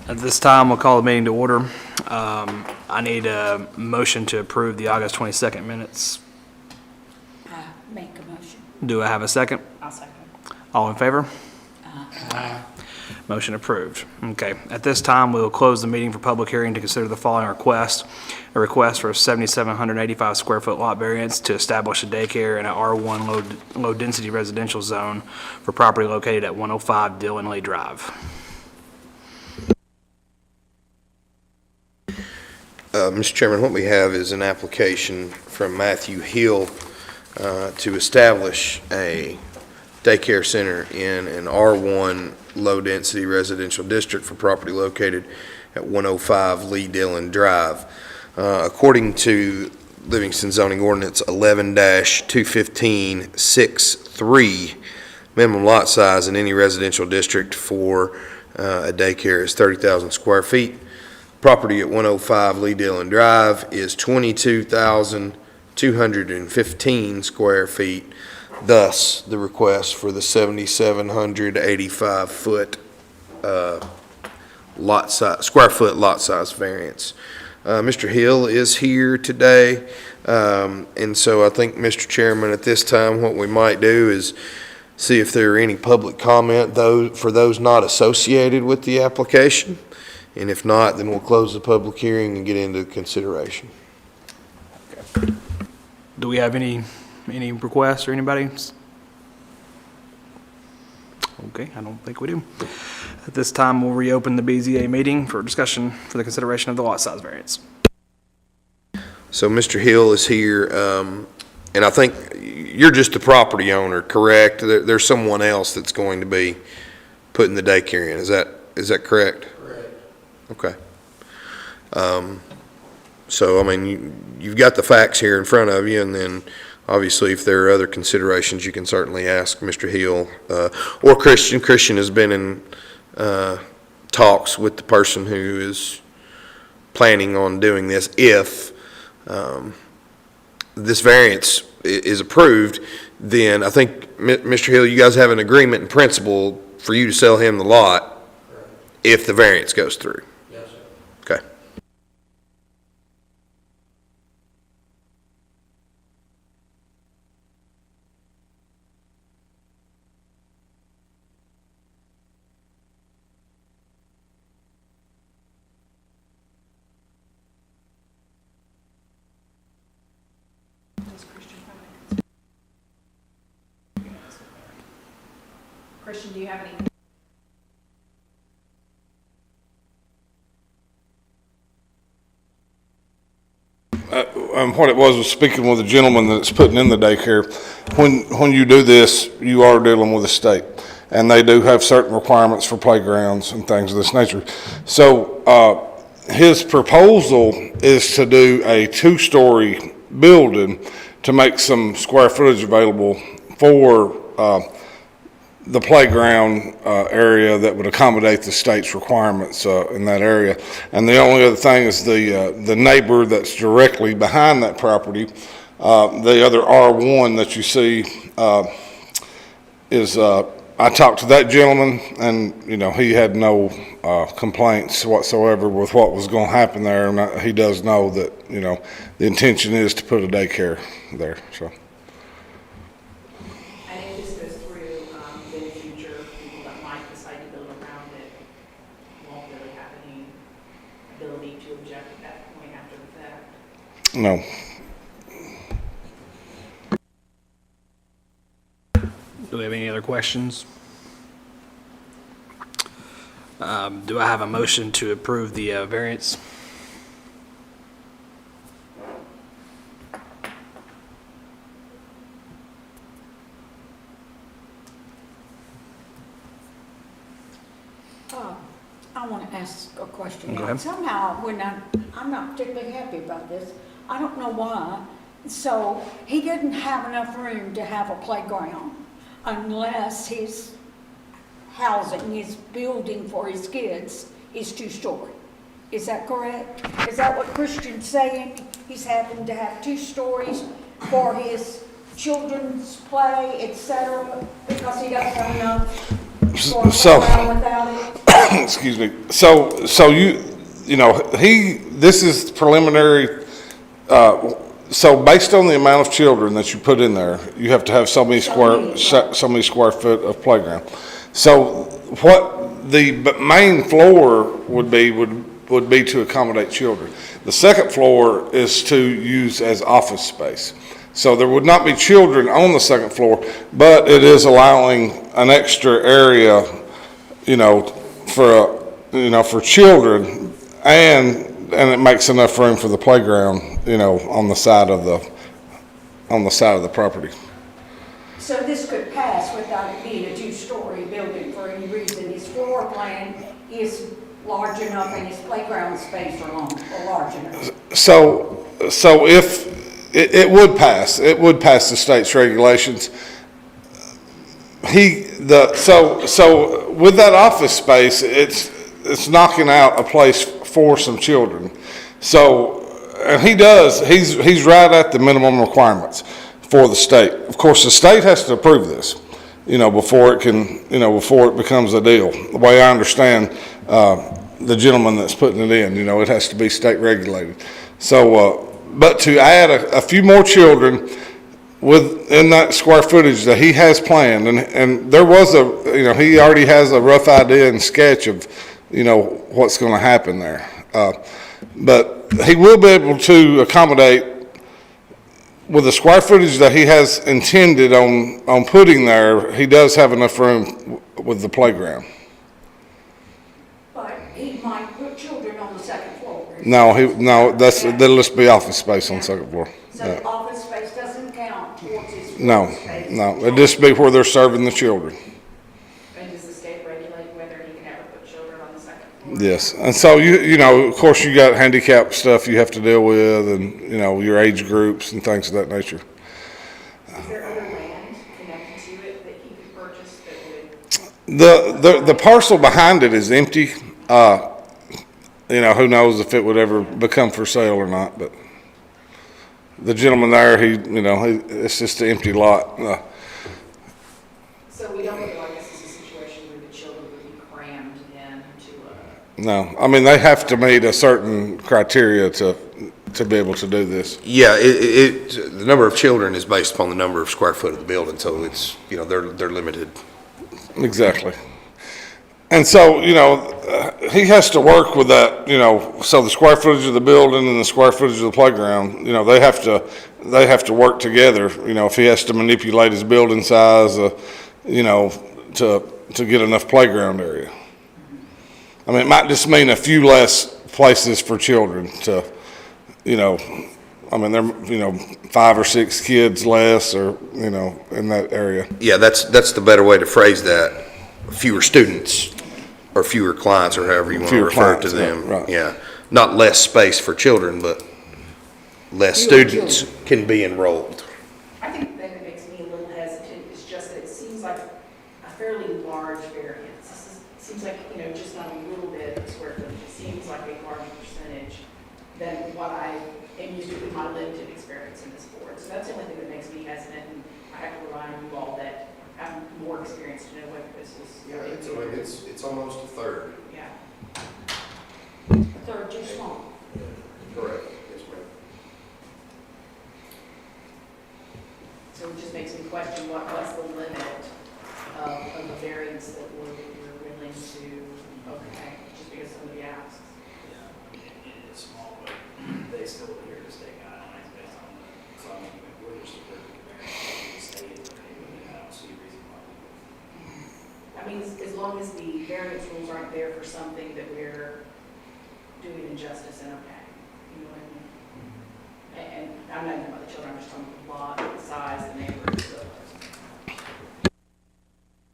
At this time, we'll call the meeting to order. I need a motion to approve the August 22nd minutes. Make a motion. Do I have a second? I'll second. All in favor? Aye. Motion approved. Okay. At this time, we will close the meeting for public hearing to consider the following request. A request for a 7,785 square foot lot variance to establish a daycare in an R1 low density residential zone for property located at 105 Dillon Lee Drive. Mr. Chairman, what we have is an application from Matthew Hill to establish a daycare center in an R1 low-density residential district for property located at 105 Lee Dillon Drive. According to Livingston zoning ordinance 11-215-6-3, minimum lot size in any residential district for a daycare is 30,000 square feet. Property at 105 Lee Dillon Drive is 22,215 square feet. Thus, the request for the 7,785 foot square foot lot size variance. Mr. Hill is here today, and so I think, Mr. Chairman, at this time, what we might do is see if there are any public comment for those not associated with the application. And if not, then we'll close the public hearing and get into consideration. Okay. Do we have any requests or anybody? Okay, I don't think we do. At this time, we'll reopen the BZA meeting for discussion for the consideration of the lot size variance. So Mr. Hill is here, and I think you're just the property owner, correct? There's someone else that's going to be putting the daycare in. Is that correct? Okay. So, I mean, you've got the facts here in front of you, and then obviously if there are other considerations, you can certainly ask Mr. Hill or Christian. Christian has been in talks with the person who is planning on doing this. If this variance is approved, then I think, Mr. Hill, you guys have an agreement in principle for you to sell him the lot if the variance goes through. Yes, sir. Okay. Christian, do you have any? What it was speaking with the gentleman that's putting in the daycare. When you do this, you are dealing with the state, and they do have certain requirements for playgrounds and things of this nature. So his proposal is to do a 2-story building to make some square footage available for the playground area that would accommodate the state's requirements in that area. And the only other thing is the neighbor that's directly behind that property, the other R1 that you see is, I talked to that gentleman, and he had no complaints whatsoever with what was going to happen there, and he does know that the intention is to put a daycare there. So. No. Do we have any other questions? Do I have a motion to approve the variance? I want to ask a question. Go ahead. Somehow, I'm not particularly happy about this. I don't know why. So he didn't have enough room to have a playground unless his housing, his building for his kids is 2-story. Is that correct? Is that what Christian's saying? He's having to have 2 stories for his children's play, etc., because he doesn't have enough Going So- around without it? excuse me, so this is preliminary, so based on the amount of children that you put in there, you have to have so many square foot of playground. So what the main floor would be to accommodate children. The second floor is to use as office space. So there would not be children on the second floor, but it is allowing an extra area, for children, and it makes enough room for the playground, on the side of the property. So this could pass without it being a two-story building for any reason. His floor plan is large enough and his playground space are large enough. So if it would pass the state's regulations. So with that office space, it's knocking out a place for some children. So, and he's right at the minimum requirements for the state. Of course, the state has to approve this, before it becomes a deal. The way I understand, the gentleman that's putting it in, it has to be state regulated. So, but to add a few more children within that square footage that he has planned, and there was he already has a rough idea and sketch of, what's going to happen there. But he will be able to accommodate with the square footage that he has intended on putting there. He does have enough room with the playground. But he might put children on the second floor. No, that'll just be office space on the second floor. So the office space doesn't count towards his floor No, space? it'd just be where they're serving the children. And does the state regulate whether he can ever put children on the second floor? Yes, and so of course, you got handicap stuff you have to deal with, and your age groups and things of that nature. Is there other land connected to it that he could purchase that would? The parcel behind it is empty. Who knows if it would ever become for sale or not, but the gentleman there, it's just an empty lot. So we don't look like this is a situation where the children would be crammed into a. No, I mean, they have to meet a certain criteria to be able to do this. Yeah, the number of children is based upon the number of square foot of the building, so it's, they're limited. Exactly. And so, he has to work with that, so the square footage of the building and the square footage of the playground, they have to work together, if he has to manipulate his building size, to get enough playground area. I mean, it might just mean a few less places for children to, they're, 5 or 6 kids less, or, in that area. Yeah, that's the better way to phrase that. Fewer students or fewer clients, or however you want to Fewer refer to clients, them. right. Yeah, not less space for children, but less Fewer students can be enrolled. I think that makes me a little hesitant, is just that it seems like a fairly large variance. Seems like, just not a little bit of square footage. It seems like a larger percentage than what I am used to with my limited experience in this board. So that's the only thing that makes me hesitant, and I have to rely on you all that have more experience to know whether this is. It's almost a third. Yeah. A third too small. Correct. Yes, ma'am. So it just makes me question what's the limit of the variance that we're willing to, okay, just because somebody asks. Yeah, it is small, but they still adhere to state guidelines based on the, so I mean, we're just a perfect variance, the state is okay with it, I don't see a reason why we wouldn't. I mean, as long as the variance rules aren't there for something that we're doing injustice and okay, you know what I mean? And I'm not talking about the children, I'm just talking about the lot, the size, the neighborhood, so.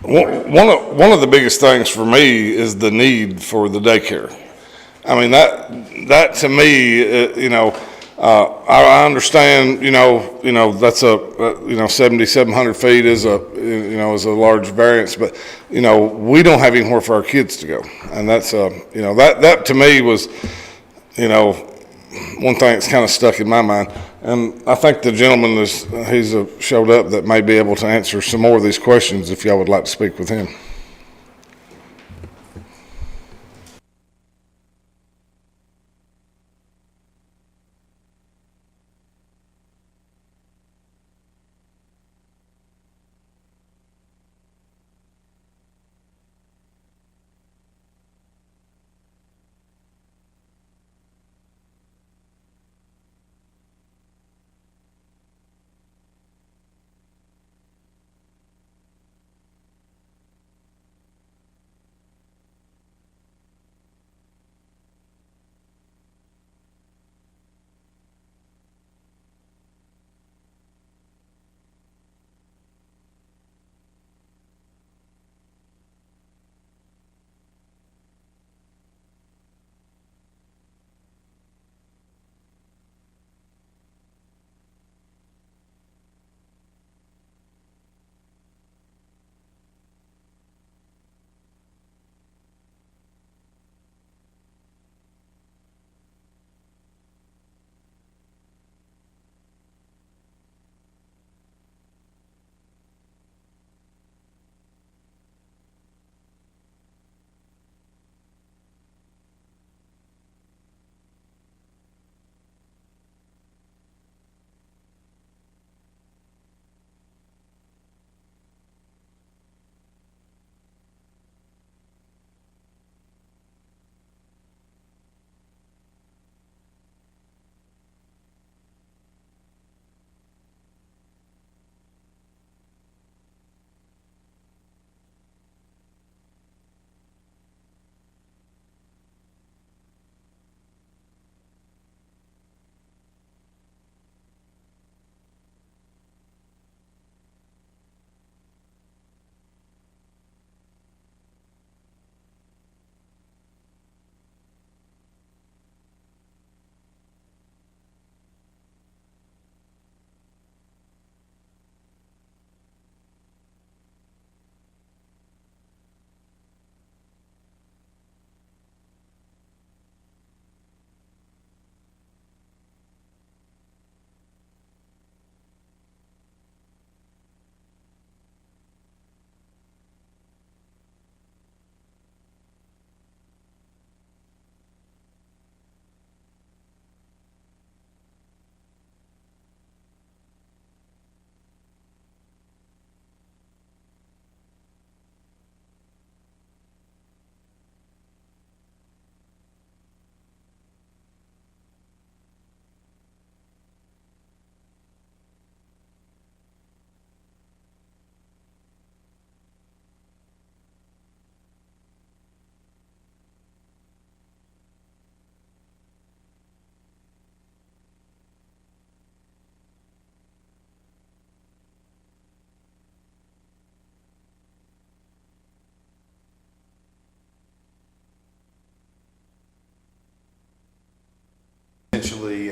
One of the biggest things for me is the need for the daycare. I mean, that to me, I understand, that's 7,700 feet is is a large variance, but, we don't have anywhere for our kids to go. And that's, that to me was, one thing that's kind of stuck in my mind. And I think the gentleman he's showed up that may be able to answer some more of these questions if y'all would like to speak with him.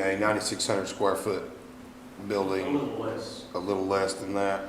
be a 9,600 square foot A building, little less. a little less than that.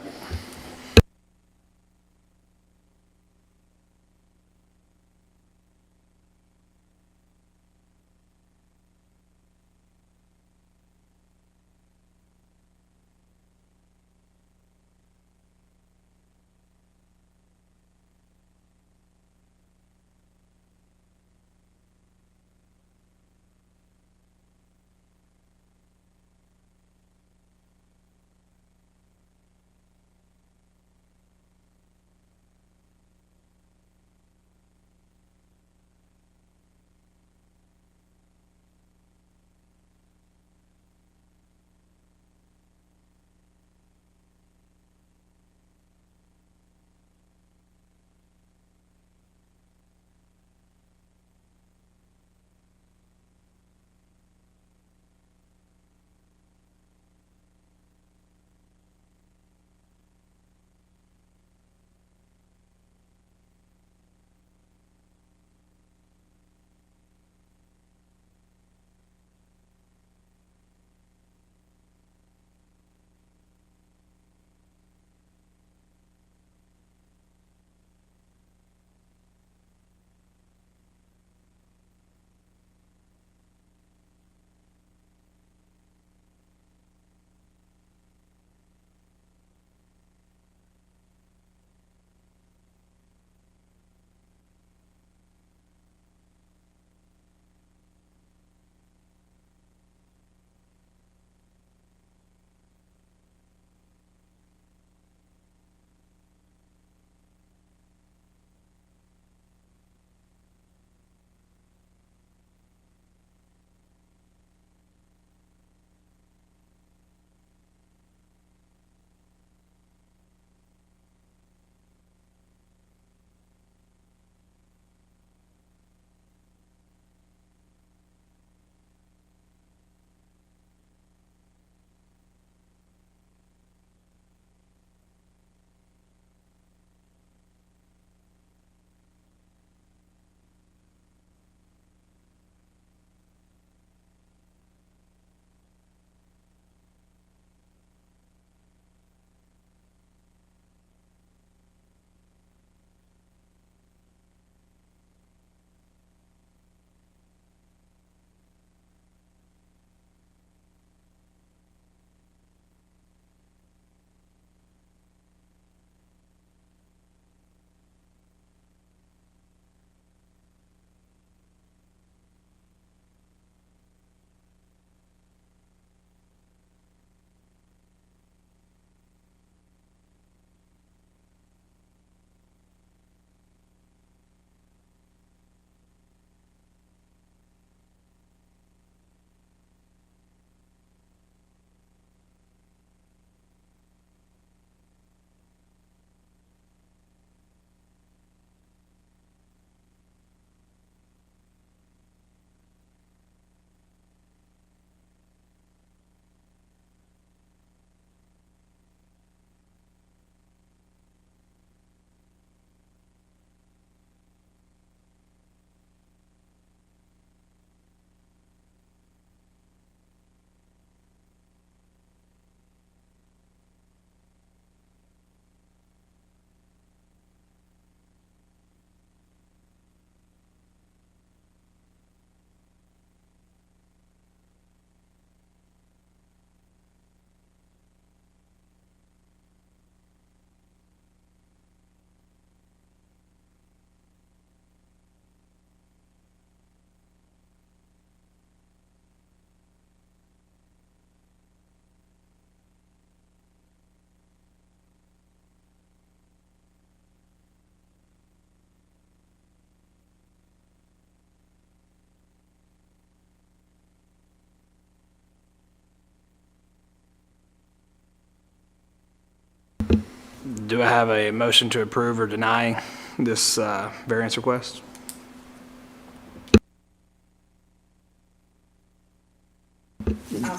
Do I have a motion to approve or deny this variance request?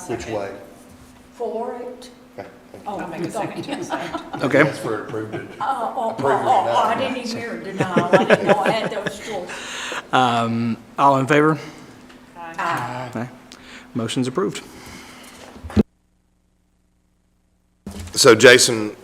Which way? For it? Okay. Oh, I'll make a second. Okay. That's for approved it. Oh, I didn't even hear a denial. I didn't know I had those choices. All in favor? Aye. Aye. Motion's approved. So Jason,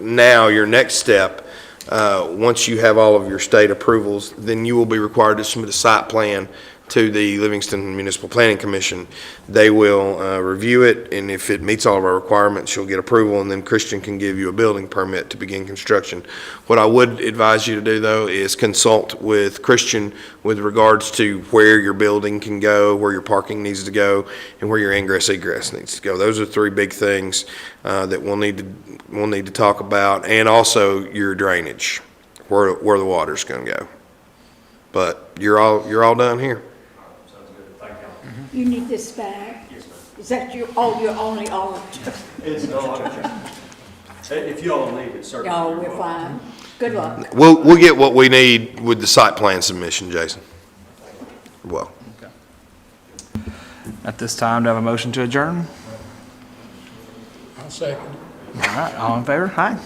now your next step, once you have all of your state approvals, then you will be required to submit a site plan to the Livingston Municipal Planning Commission. They will review it, and if it meets all of our requirements, you'll get approval, and then Christian can give you a building permit to begin construction. What I would advise you to do, though, is consult with Christian with regards to where your building can go, where your parking needs to go, and where your ingress egress needs to go. Those are three big things that we'll need to talk about, and also your drainage, where the water's going to go. But you're all done here. Sounds good, thank y'all. You need this back? Yes, ma'am. Is that your only It's no, if y'all need it, certainly. No, we're fine. Good luck. We'll get what we need with the site plan submission, Jason. Well, At this time, do I have a motion to adjourn? I'll second. All right, all in favor? Aye.